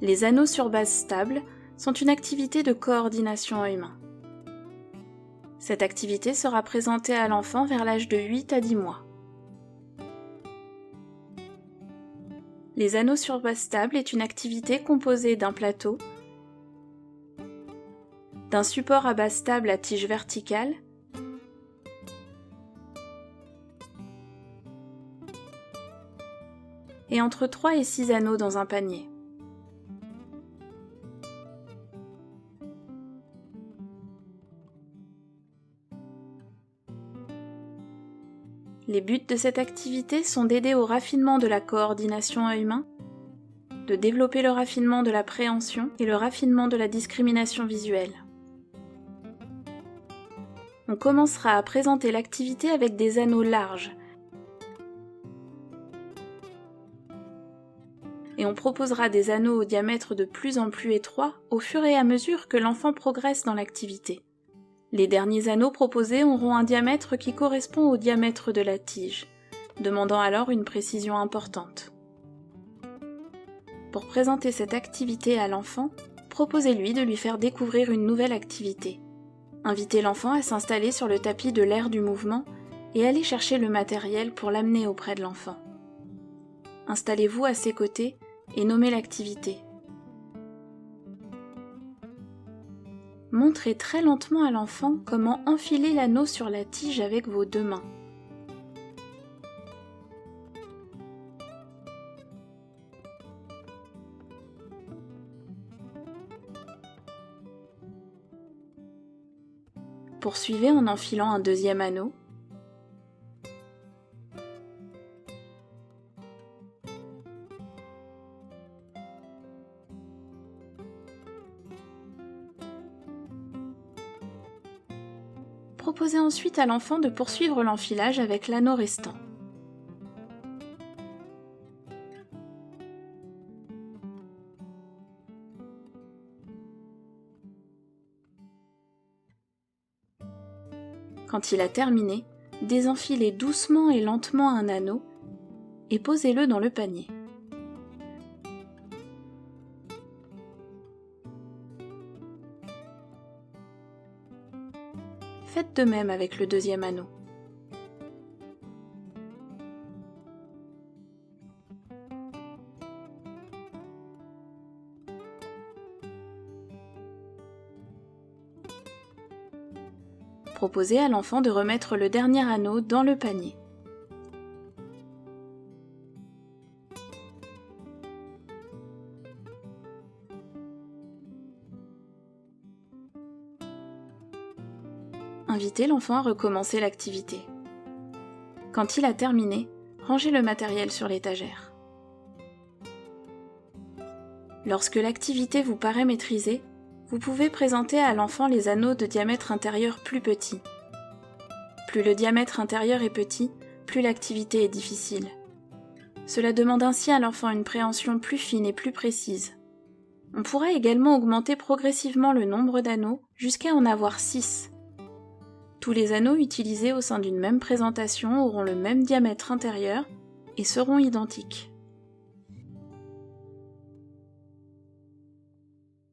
Les anneaux sur base stable sont une activité de coordination humain. Cette activité sera présentée à l'enfant vers l'âge de 8 à 10 mois. Les anneaux sur base stable est une activité composée d'un plateau, d'un support à base stable à tige verticale, et entre 3 et 6 anneaux dans un panier. Les buts de cette activité sont d'aider au raffinement de la coordination œil-main, de développer le raffinement de la préhension et le raffinement de la discrimination visuelle. On commencera à présenter l'activité avec des anneaux larges et on proposera des anneaux au diamètre de plus en plus étroit au fur et à mesure que l'enfant progresse dans l'activité. Les derniers anneaux proposés auront un diamètre qui correspond au diamètre de la tige, demandant alors une précision importante. Pour présenter cette activité à l'enfant, proposez-lui de lui faire découvrir une nouvelle activité. Invitez l'enfant à s'installer sur le tapis de l'aire du mouvement et allez chercher le matériel pour l'amener auprès de l'enfant. Installez-vous à ses côtés et nommez l'activité. Montrez très lentement à l'enfant comment enfiler l'anneau sur la tige avec vos 2 mains. Poursuivez en enfilant un 2e anneau. Proposez ensuite à l'enfant de poursuivre l'enfilage avec l'anneau restant. Quand il a terminé, désenfilez doucement et lentement un anneau et posez-le dans le panier. Faites de même avec le 2e anneau. Proposez à l'enfant de remettre le dernier anneau dans le panier. Invitez l'enfant à recommencer l'activité. Quand il a terminé, rangez le matériel sur l'étagère. Lorsque l'activité vous paraît maîtrisée, vous pouvez présenter à l'enfant les anneaux de diamètre intérieur plus petits. Plus le diamètre intérieur est petit, plus l'activité est difficile. Cela demande ainsi à l'enfant une préhension plus fine et plus précise. On pourra également augmenter progressivement le nombre d'anneaux jusqu'à en avoir 6. Tous les anneaux utilisés au sein d'une même présentation auront le même diamètre intérieur et seront identiques.